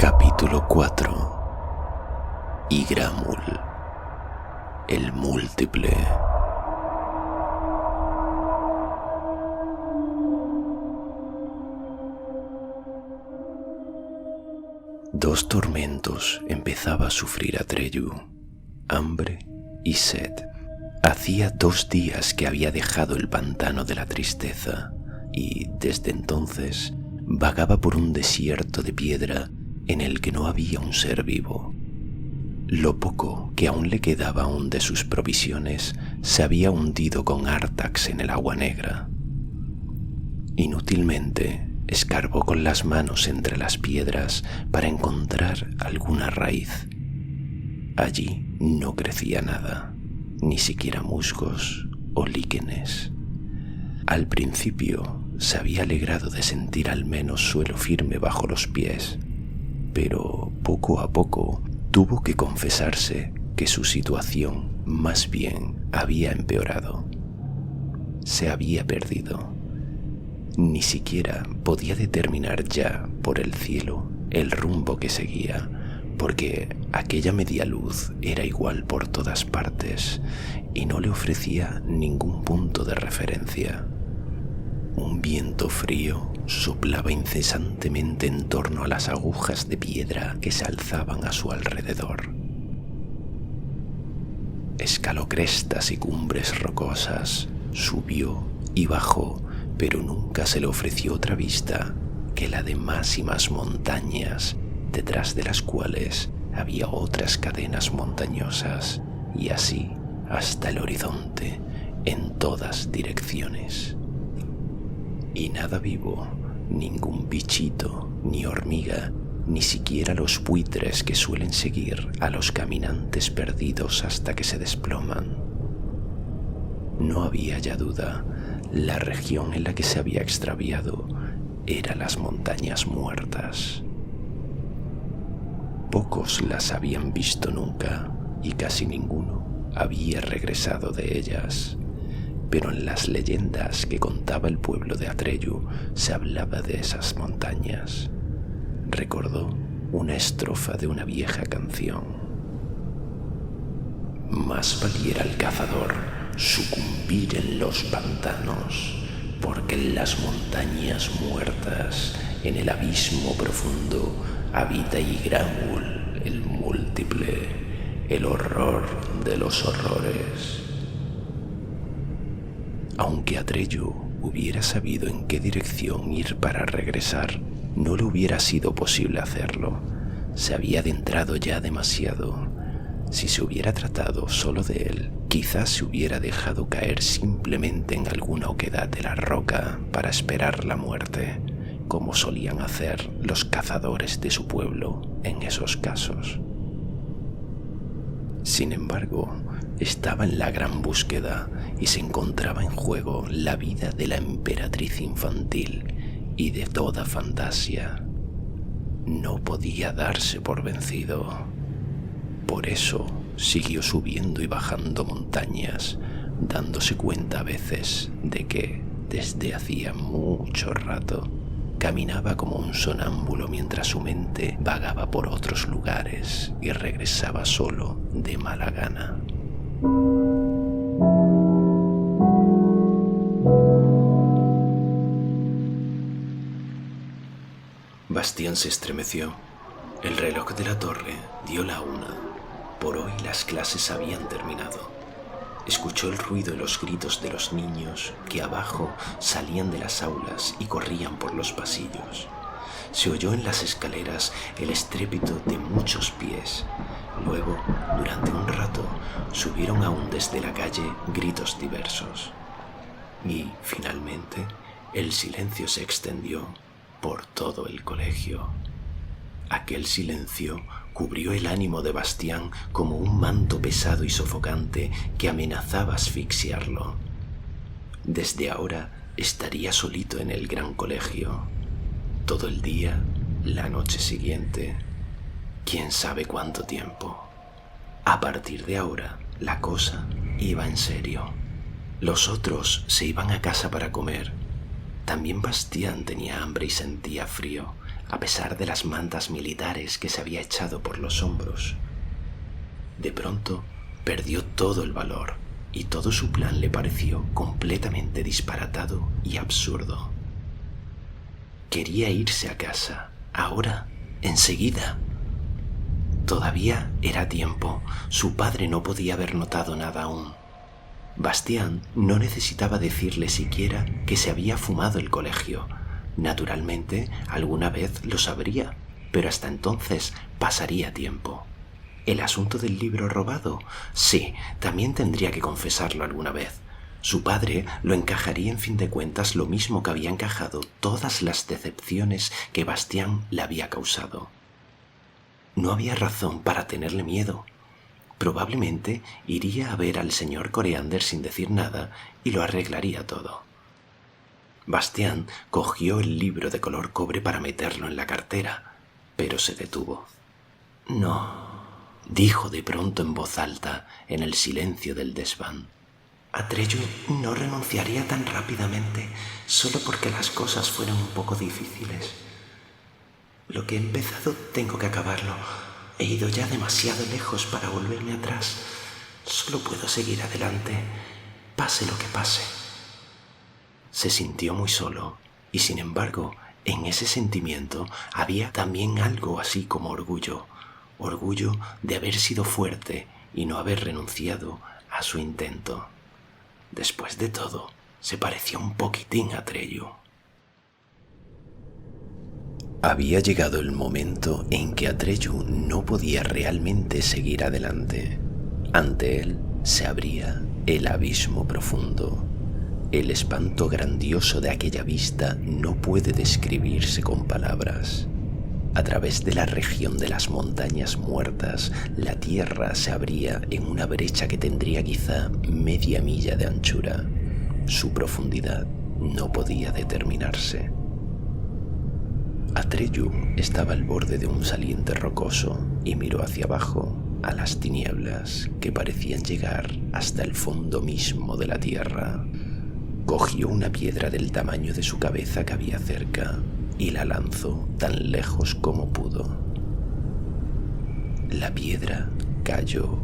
Capítulo 4. Igramul, el múltiple. Dos tormentos empezaba a sufrir Atreyu: hambre y sed. Hacía 2 días que había dejado el pantano de la tristeza y, desde entonces, vagaba por un desierto de piedra en el que no había un ser vivo. Lo poco que aún le quedaba de sus provisiones se había hundido con Artax en el agua negra. Inútilmente escarbó con las manos entre las piedras para encontrar alguna raíz. Allí no crecía nada, ni siquiera musgos o líquenes. Al principio se había alegrado de sentir al menos suelo firme bajo los pies, pero poco a poco tuvo que confesarse que su situación más bien había empeorado. Se había perdido. Ni siquiera podía determinar ya por el cielo el rumbo que seguía, porque aquella media luz era igual por todas partes y no le ofrecía ningún punto de referencia. Un viento frío soplaba incesantemente en torno a las agujas de piedra que se alzaban a su alrededor. Escaló crestas y cumbres rocosas, subió y bajó, pero nunca se le ofreció otra vista que la de más y más montañas, detrás de las cuales había otras cadenas montañosas, y así hasta el horizonte, en todas direcciones. Y nada vivo, ningún bichito, ni hormiga, ni siquiera los buitres que suelen seguir a los caminantes perdidos hasta que se desploman. No había ya duda, la región en la que se había extraviado era las montañas muertas. Pocos las habían visto nunca y casi ninguno había regresado de ellas. Pero en las leyendas que contaba el pueblo de Atreyu se hablaba de esas montañas. Recordó una estrofa de una vieja canción. Más valiera al cazador sucumbir en los pantanos, porque en las montañas muertas, en el abismo profundo, habita Igramul, el múltiple, el horror de los horrores. Aunque Atreyu hubiera sabido en qué dirección ir para regresar, no le hubiera sido posible hacerlo. Se había adentrado ya demasiado. Si se hubiera tratado solo de él, quizás se hubiera dejado caer simplemente en alguna oquedad de la roca para esperar la muerte, como solían hacer los cazadores de su pueblo en esos casos. Sin embargo, estaba en la gran búsqueda y se encontraba en juego la vida de la emperatriz infantil y de toda fantasía. No podía darse por vencido. Por eso siguió subiendo y bajando montañas, dándose cuenta a veces de que, desde hacía mucho rato, caminaba como un sonámbulo mientras su mente vagaba por otros lugares y regresaba solo de mala gana. Bastián se estremeció. El reloj de la torre dio la 1. Por hoy las clases habían terminado. Escuchó el ruido y los gritos de los niños que abajo salían de las aulas y corrían por los pasillos. Se oyó en las escaleras el estrépito de muchos pies. Luego, durante un rato, subieron aún desde la calle gritos diversos. Y, finalmente, el silencio se extendió por todo el colegio. Aquel silencio cubrió el ánimo de Bastián como un manto pesado y sofocante que amenazaba asfixiarlo. Desde ahora estaría solito en el gran colegio. Todo el día, la noche siguiente, quién sabe cuánto tiempo. A partir de ahora, la cosa iba en serio. Los otros se iban a casa para comer. También Bastián tenía hambre y sentía frío, a pesar de las mantas militares que se había echado por los hombros. De pronto perdió todo el valor y todo su plan le pareció completamente disparatado y absurdo. Quería irse a casa, ahora, enseguida. Todavía era tiempo, su padre no podía haber notado nada aún. Bastián no necesitaba decirle siquiera que se había fumado el colegio. Naturalmente, alguna vez lo sabría, pero hasta entonces pasaría tiempo. ¿El asunto del libro robado? Sí, también tendría que confesarlo alguna vez. Su padre lo encajaría en fin de cuentas lo mismo que había encajado todas las decepciones que Bastián le había causado. No había razón para tenerle miedo. Probablemente iría a ver al señor Coreander sin decir nada y lo arreglaría todo. Bastián cogió el libro de color cobre para meterlo en la cartera, pero se detuvo. «No», dijo de pronto en voz alta en el silencio del desván. «Atreyu no renunciaría tan rápidamente solo porque las cosas fueron un poco difíciles. Lo que he empezado tengo que acabarlo. He ido ya demasiado lejos para volverme atrás. Solo puedo seguir adelante, pase lo que pase». Se sintió muy solo y, sin embargo, en ese sentimiento había también algo así como orgullo de haber sido fuerte y no haber renunciado a su intento. Después de todo, se parecía un poquitín a Atreyu. Había llegado el momento en que Atreyu no podía realmente seguir adelante. Ante él se abría el abismo profundo. El espanto grandioso de aquella vista no puede describirse con palabras. A través de la región de las montañas muertas, la tierra se abría en una brecha que tendría quizá media milla de anchura. Su profundidad no podía determinarse. Atreyu estaba al borde de un saliente rocoso y miró hacia abajo a las tinieblas que parecían llegar hasta el fondo mismo de la tierra. Cogió una piedra del tamaño de su cabeza que había cerca y la lanzó tan lejos como pudo. La piedra cayó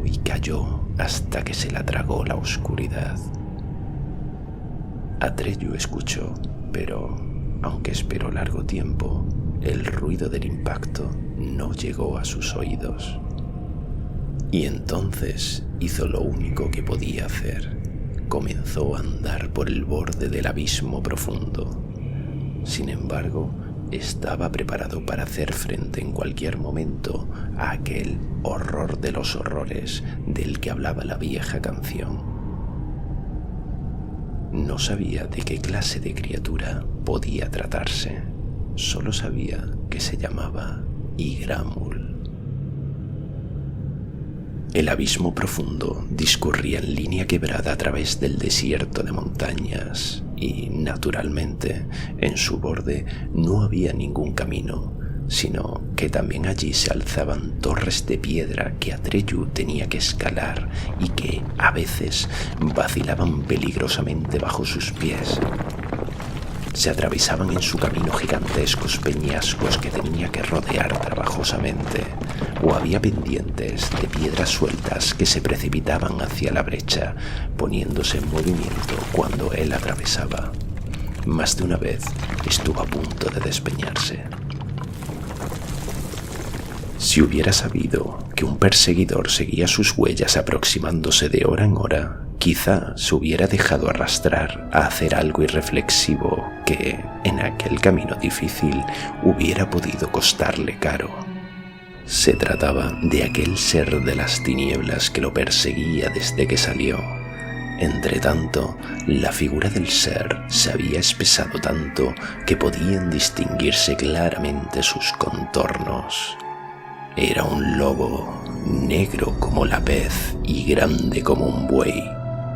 y cayó hasta que se la tragó la oscuridad. Atreyu escuchó, pero, aunque esperó largo tiempo, el ruido del impacto no llegó a sus oídos. Y entonces hizo lo único que podía hacer. Comenzó a andar por el borde del abismo profundo. Sin embargo, estaba preparado para hacer frente en cualquier momento a aquel horror de los horrores del que hablaba la vieja canción. No sabía de qué clase de criatura podía tratarse, solo sabía que se llamaba Igramul. El abismo profundo discurría en línea quebrada a través del desierto de montañas y, naturalmente, en su borde no había ningún camino, sino que también allí se alzaban torres de piedra que Atreyu tenía que escalar y que, a veces, vacilaban peligrosamente bajo sus pies. Se atravesaban en su camino gigantescos peñascos que tenía que rodear trabajosamente, o había pendientes de piedras sueltas que se precipitaban hacia la brecha, poniéndose en movimiento cuando él atravesaba. Más de una vez estuvo a punto de despeñarse. Si hubiera sabido que un perseguidor seguía sus huellas aproximándose de hora en hora, quizá se hubiera dejado arrastrar a hacer algo irreflexivo que, en aquel camino difícil, hubiera podido costarle caro. Se trataba de aquel ser de las tinieblas que lo perseguía desde que salió. Entretanto, la figura del ser se había espesado tanto que podían distinguirse claramente sus contornos. Era un lobo, negro como la pez y grande como un buey,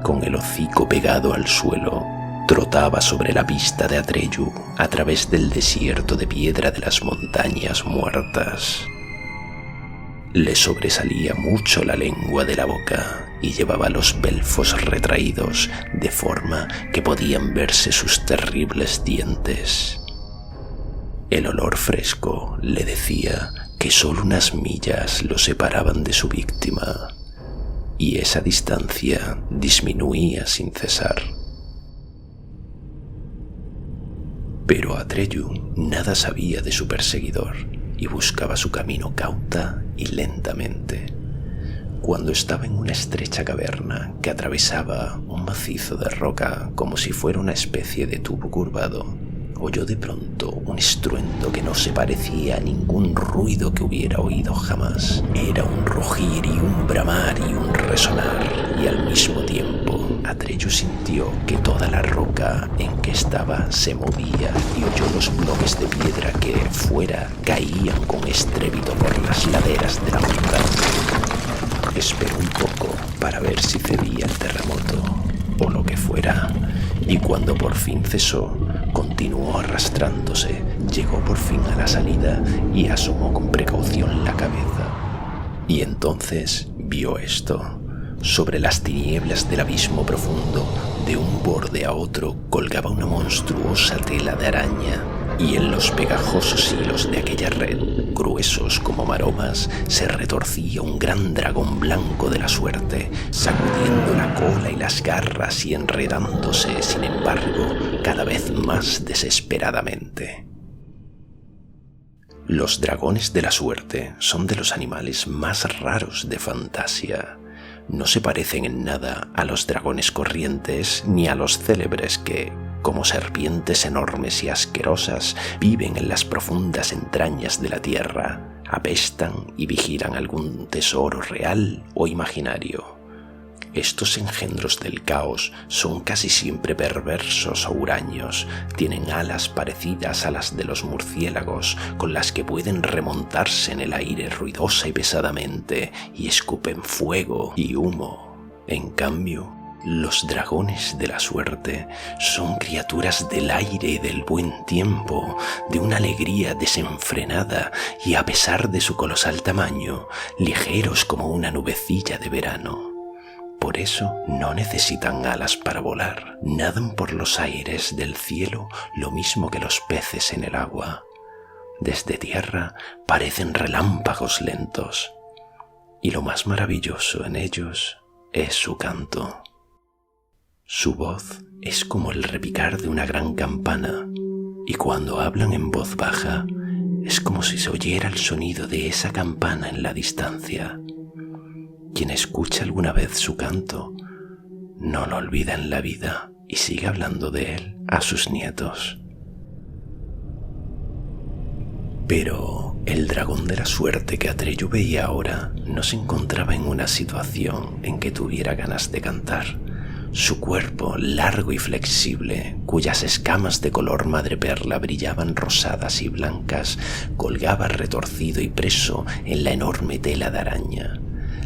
con el hocico pegado al suelo. Trotaba sobre la pista de Atreyu a través del desierto de piedra de las montañas muertas. Le sobresalía mucho la lengua de la boca y llevaba los belfos retraídos de forma que podían verse sus terribles dientes. El olor fresco le decía que solo unas millas lo separaban de su víctima, y esa distancia disminuía sin cesar. Pero Atreyu nada sabía de su perseguidor y buscaba su camino cauta y lentamente. Cuando estaba en una estrecha caverna que atravesaba un macizo de roca como si fuera una especie de tubo curvado, oyó de pronto un estruendo que no se parecía a ningún ruido que hubiera oído jamás. Era un rugir y un bramar y un resonar, y al mismo tiempo Atreyu sintió que toda la roca en que estaba se movía y oyó los bloques de piedra que, fuera, caían con estrépito por las laderas de la montaña. Esperó un poco para ver si cedía el terremoto o lo que fuera, y cuando por fin cesó, continuó arrastrándose, llegó por fin a la salida y asomó con precaución la cabeza. Y entonces vio esto. Sobre las tinieblas del abismo profundo, de un borde a otro, colgaba una monstruosa tela de araña, y en los pegajosos hilos de aquella red, gruesos como maromas, se retorcía un gran dragón blanco de la suerte, sacudiendo la cola y las garras y enredándose, sin embargo, cada vez más desesperadamente. Los dragones de la suerte son de los animales más raros de fantasía. No se parecen en nada a los dragones corrientes ni a los célebres que, como serpientes enormes y asquerosas, viven en las profundas entrañas de la tierra, apestan y vigilan algún tesoro real o imaginario. Estos engendros del caos son casi siempre perversos o huraños, tienen alas parecidas a las de los murciélagos, con las que pueden remontarse en el aire ruidosa y pesadamente, y escupen fuego y humo. En cambio, los dragones de la suerte son criaturas del aire y del buen tiempo, de una alegría desenfrenada y, a pesar de su colosal tamaño, ligeros como una nubecilla de verano. Por eso no necesitan alas para volar, nadan por los aires del cielo lo mismo que los peces en el agua. Desde tierra parecen relámpagos lentos, y lo más maravilloso en ellos es su canto. Su voz es como el repicar de una gran campana, y cuando hablan en voz baja, es como si se oyera el sonido de esa campana en la distancia. Quien escucha alguna vez su canto no lo olvida en la vida y sigue hablando de él a sus nietos. Pero el dragón de la suerte que Atreyu veía ahora no se encontraba en una situación en que tuviera ganas de cantar. Su cuerpo, largo y flexible, cuyas escamas de color madreperla brillaban rosadas y blancas, colgaba retorcido y preso en la enorme tela de araña.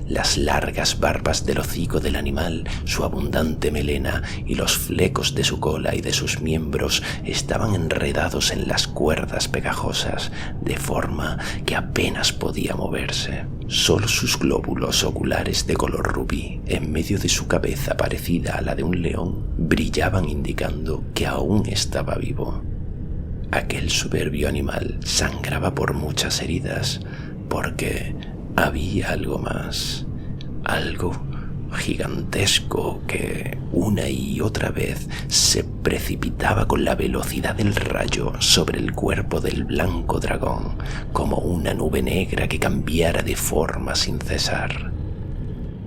Las largas barbas del hocico del animal, su abundante melena y los flecos de su cola y de sus miembros estaban enredados en las cuerdas pegajosas, de forma que apenas podía moverse. Solo sus glóbulos oculares de color rubí, en medio de su cabeza parecida a la de un león, brillaban indicando que aún estaba vivo. Aquel soberbio animal sangraba por muchas heridas, porque había algo más, algo gigantesco que una y otra vez se precipitaba con la velocidad del rayo sobre el cuerpo del blanco dragón, como una nube negra que cambiara de forma sin cesar.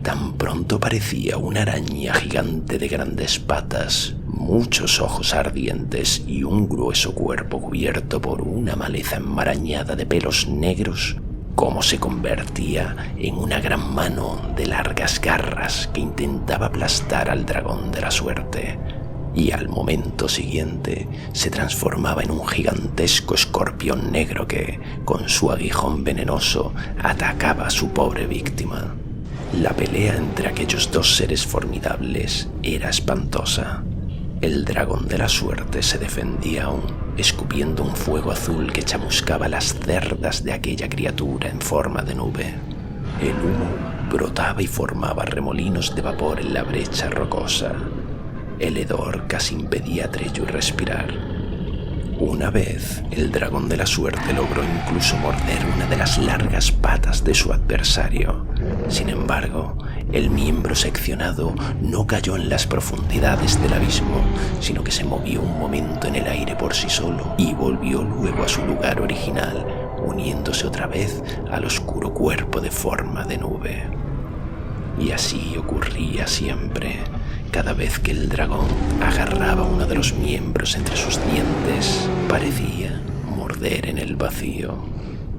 Tan pronto parecía una araña gigante de grandes patas, muchos ojos ardientes y un grueso cuerpo cubierto por una maleza enmarañada de pelos negros, como se convertía en una gran mano de largas garras que intentaba aplastar al dragón de la suerte, y al momento siguiente se transformaba en un gigantesco escorpión negro que, con su aguijón venenoso, atacaba a su pobre víctima. La pelea entre aquellos dos seres formidables era espantosa. El dragón de la suerte se defendía aún, escupiendo un fuego azul que chamuscaba las cerdas de aquella criatura en forma de nube. El humo brotaba y formaba remolinos de vapor en la brecha rocosa. El hedor casi impedía a Atreyu respirar. Una vez, el dragón de la suerte logró incluso morder una de las largas patas de su adversario. Sin embargo, el miembro seccionado no cayó en las profundidades del abismo, sino que se movió un momento en el aire por sí solo y volvió luego a su lugar original, uniéndose otra vez al oscuro cuerpo de forma de nube. Y así ocurría siempre. Cada vez que el dragón agarraba uno de los miembros entre sus dientes, parecía morder en el vacío.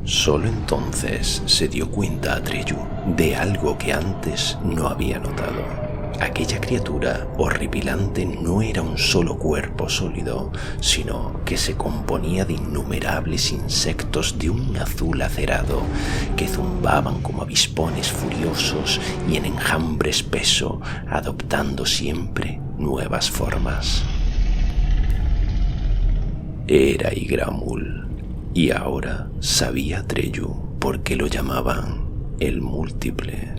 Solo entonces se dio cuenta Atreyu de algo que antes no había notado. Aquella criatura horripilante no era un solo cuerpo sólido, sino que se componía de innumerables insectos de un azul acerado que zumbaban como avispones furiosos y en enjambre espeso, adoptando siempre nuevas formas. Era Ygramul, y ahora sabía Atreyu por qué lo llamaban el Múltiple.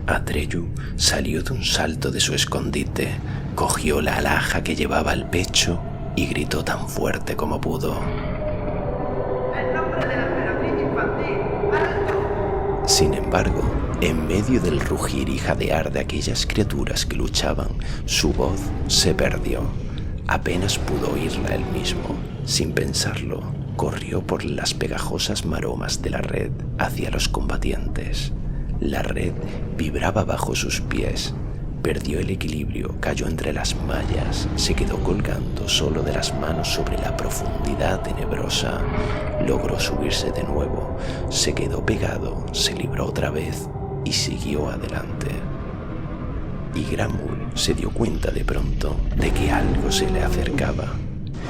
Atreyu salió de un salto de su escondite, cogió la alhaja que llevaba al pecho y gritó tan fuerte como pudo. ¡En nombre de la emperatriz infantil! ¡Alto! Sin embargo, en medio del rugir y jadear de aquellas criaturas que luchaban, su voz se perdió. Apenas pudo oírla él mismo. Sin pensarlo, corrió por las pegajosas maromas de la red hacia los combatientes. La red vibraba bajo sus pies. Perdió el equilibrio, cayó entre las mallas, se quedó colgando solo de las manos sobre la profundidad tenebrosa. Logró subirse de nuevo, se quedó pegado, se libró otra vez y siguió adelante. Ygramul se dio cuenta de pronto de que algo se le acercaba.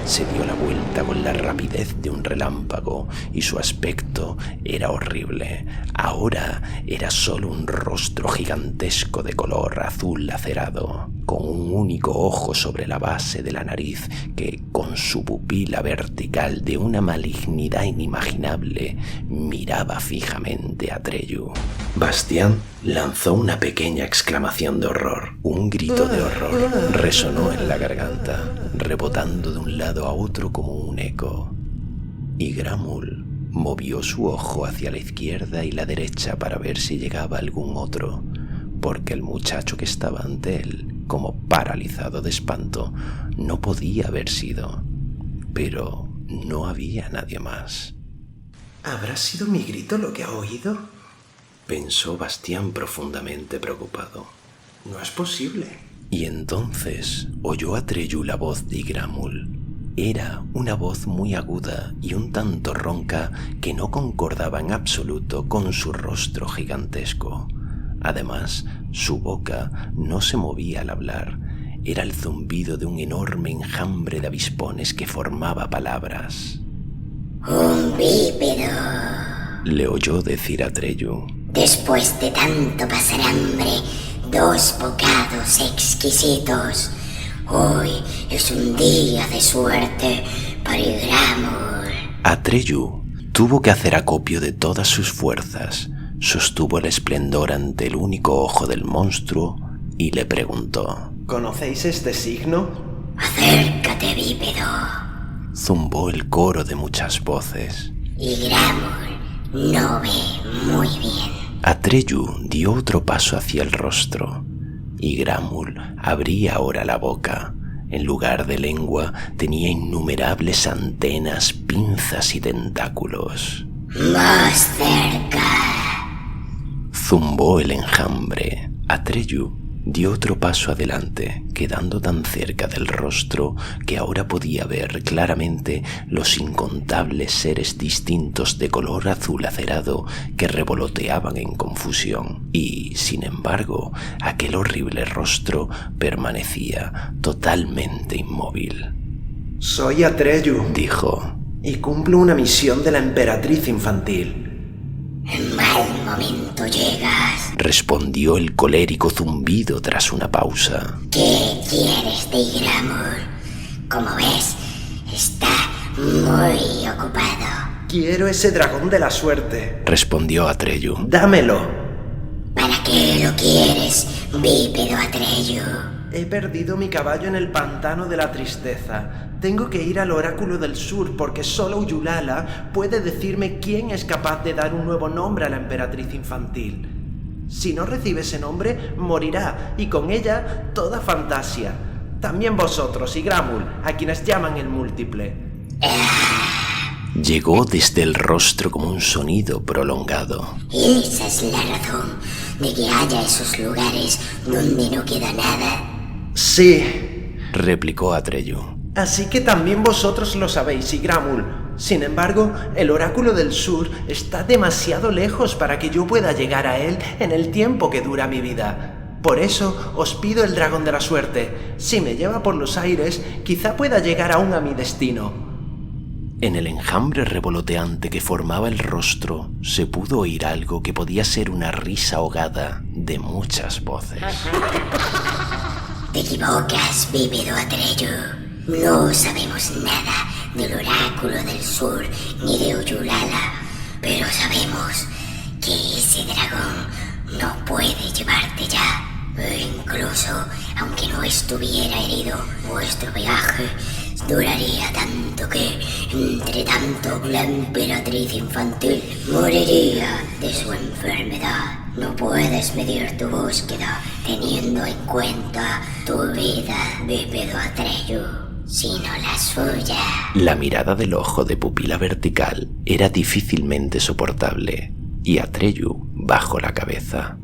Se dio la vuelta con la rapidez de un relámpago y su aspecto era horrible. Ahora era solo un rostro gigantesco de color azul acerado, con un único ojo sobre la base de la nariz que, con su pupila vertical de una malignidad inimaginable, miraba fijamente a Atreyu. Bastián lanzó una pequeña exclamación de horror. Un grito de horror resonó en la garganta, rebotando de un lado a otro como un eco. Ygramul movió su ojo hacia la izquierda y la derecha para ver si llegaba algún otro, porque el muchacho que estaba ante él, como paralizado de espanto, no podía haber sido. Pero no había nadie más. ¿Habrá sido mi grito lo que ha oído?, pensó Bastián profundamente preocupado. No es posible. Y entonces oyó Atreyu la voz de Ygramul. Era una voz muy aguda y un tanto ronca que no concordaba en absoluto con su rostro gigantesco. Además, su boca no se movía al hablar. Era el zumbido de un enorme enjambre de avispones que formaba palabras. Un bípedo, le oyó decir Atreyu. Después de tanto pasar hambre, 2 bocados exquisitos. Hoy es un día de suerte para Ygramul. Atreyu tuvo que hacer acopio de todas sus fuerzas, sostuvo el esplendor ante el único ojo del monstruo y le preguntó: ¿Conocéis este signo? Acércate, bípedo. Zumbó el coro de muchas voces. Ygramul no ve muy bien. Atreyu dio otro paso hacia el rostro. Ygramul abría ahora la boca. En lugar de lengua tenía innumerables antenas, pinzas y tentáculos. Más cerca. Zumbó el enjambre. Atreyu dio otro paso adelante, quedando tan cerca del rostro que ahora podía ver claramente los incontables seres distintos de color azul acerado que revoloteaban en confusión. Y, sin embargo, aquel horrible rostro permanecía totalmente inmóvil. Soy Atreyu, dijo, y cumplo una misión de la emperatriz infantil. En mal momento llegas. Respondió el colérico zumbido tras una pausa. ¿Qué quieres de Ygramul? Como ves, está muy ocupado. Quiero ese dragón de la suerte, respondió Atreyu. ¡Dámelo! ¿Para qué lo quieres, bípedo Atreyu? He perdido mi caballo en el pantano de la tristeza. Tengo que ir al oráculo del sur porque solo Uyulala puede decirme quién es capaz de dar un nuevo nombre a la emperatriz infantil. Si no recibe ese nombre, morirá, y con ella toda Fantasia. También vosotros y Gramul, a quienes llaman el múltiple. Llegó desde el rostro como un sonido prolongado. Esa es la razón de que haya esos lugares donde no queda nada. Sí, replicó Atreyu. así que también vosotros lo sabéis, Ygramul. Sin embargo, el oráculo del sur está demasiado lejos para que yo pueda llegar a él en el tiempo que dura mi vida. Por eso os pido el dragón de la suerte. Si me lleva por los aires, quizá pueda llegar aún a mi destino. En el enjambre revoloteante que formaba el rostro se pudo oír algo que podía ser una risa ahogada de muchas voces. Te equivocas, bípedo Atreyu. No sabemos nada del oráculo del sur ni de Uyulala, pero sabemos que ese dragón no puede llevarte ya. E incluso, aunque no estuviera herido, vuestro viaje duraría tanto que, entre tanto, la emperatriz infantil moriría de su enfermedad. No puedes medir tu búsqueda teniendo en cuenta tu vida, bípedo Atreyu, sino la suya. La mirada del ojo de pupila vertical era difícilmente soportable, y Atreyu bajó la cabeza.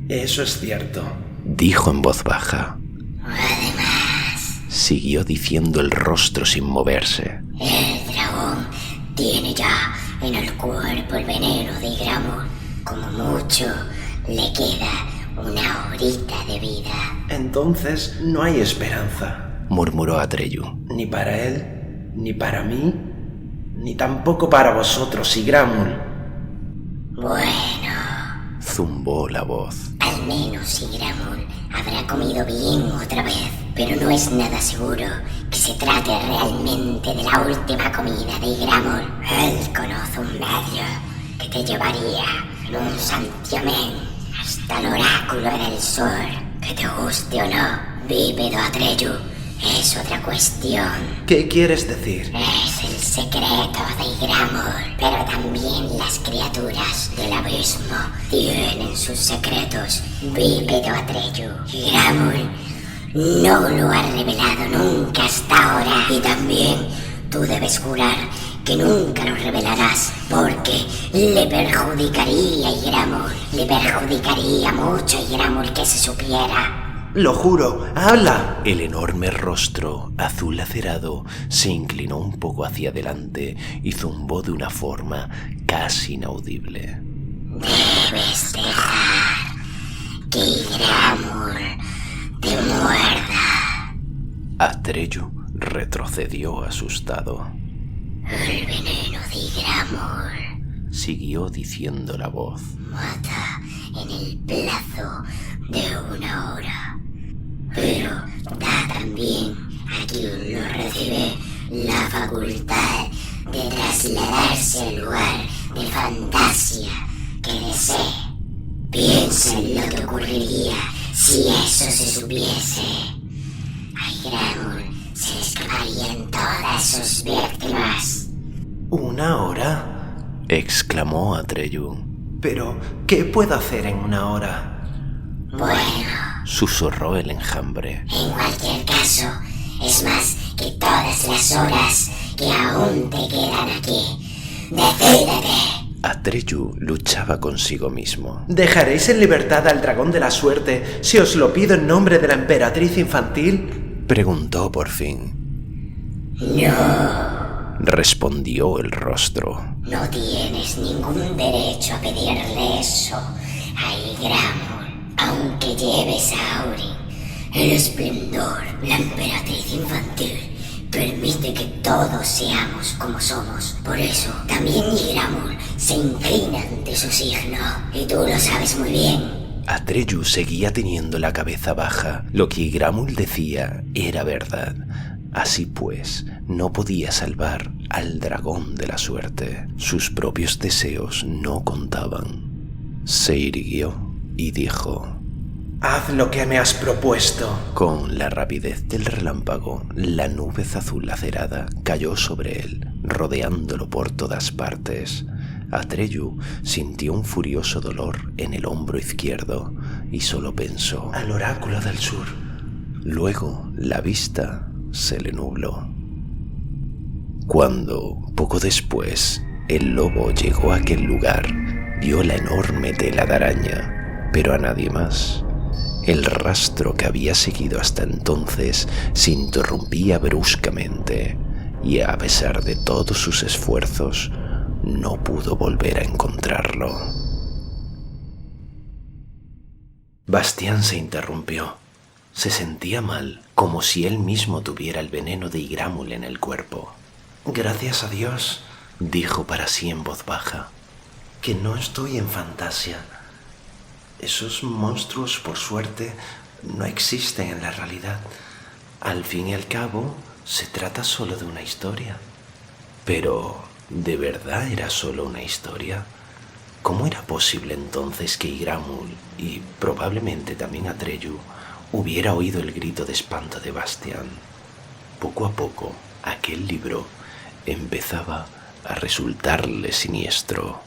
Eso es cierto, dijo en voz baja. Además, siguió diciendo el rostro sin moverse. El dragón tiene ya en el cuerpo el veneno de Ygramul. Como mucho, le queda una horita de vida. Entonces no hay esperanza. Murmuró Atreyu. Ni para él, ni para mí, ni tampoco para vosotros, Ygramul. Bueno, zumbó la voz. Al menos Ygramul habrá comido bien otra vez, pero no es nada seguro que se trate realmente de la última comida de Ygramul. Él conoce un medio que te llevaría en un santiamén hasta el oráculo del sur. Que te guste o no, bípedo Atreyu, es otra cuestión. ¿Qué quieres decir? Es el secreto de Ygramul, pero también las criaturas del abismo tienen sus secretos, bípedo Atreyu. Ygramul no lo ha revelado nunca hasta ahora, y también tú debes jurar que nunca lo revelarás, porque le perjudicaría a Ygramul, le perjudicaría mucho a Ygramul que se supiera. Lo juro, habla. El enorme rostro azul acerado se inclinó un poco hacia adelante y zumbó de una forma casi inaudible. Debes dejar que Ygramul te muerda. Atreyu retrocedió asustado. El veneno de Ygramul siguió diciendo la voz. mata en el plazo de 1 hora, pero da también a quien lo recibe la facultad de trasladarse al lugar de Fantasia que desee. Piensa en lo que ocurriría si eso se supiese. A Ygramul se escaparían todas sus víctimas. ¿1 hora? Exclamó Atreyu. Pero, ¿qué puedo hacer en 1 hora? Bueno, susurró el enjambre. En cualquier caso, es más que todas las horas que aún te quedan aquí. ¡Decídete! Atreyu luchaba consigo mismo. ¿Dejaréis en libertad al dragón de la suerte si os lo pido en nombre de la emperatriz infantil? Preguntó por fin. No, respondió el rostro. no tienes ningún derecho a pedirle eso a Ygramul, aunque lleves a Aurin. El esplendor, la emperatriz infantil, permite que todos seamos como somos. Por eso, también Ygramul se inclina ante su signo, y tú lo sabes muy bien. Atreyu seguía teniendo la cabeza baja. Lo que Ygramul decía era verdad. Así pues, no podía salvar al dragón de la suerte. Sus propios deseos no contaban. Se irguió y dijo: Haz lo que me has propuesto. Con la rapidez del relámpago, la nube azul lacerada cayó sobre él, rodeándolo por todas partes. Atreyu sintió un furioso dolor en el hombro izquierdo y solo pensó: al oráculo del sur. Luego la vista se le nubló. Cuando, poco después, el lobo llegó a aquel lugar, vio la enorme tela de araña, pero a nadie más. El rastro que había seguido hasta entonces se interrumpía bruscamente y, a pesar de todos sus esfuerzos, no pudo volver a encontrarlo. Bastián se interrumpió. Se sentía mal, como si él mismo tuviera el veneno de Igramul en el cuerpo. Gracias a Dios, dijo para sí en voz baja, que no estoy en fantasía. Esos monstruos, por suerte, no existen en la realidad. Al fin y al cabo, se trata solo de una historia. Pero, ¿de verdad era solo una historia? ¿Cómo era posible entonces que Igramul, y probablemente también Atreyu, hubiera oído el grito de espanto de Bastián? Poco a poco, aquel libro empezaba a resultarle siniestro.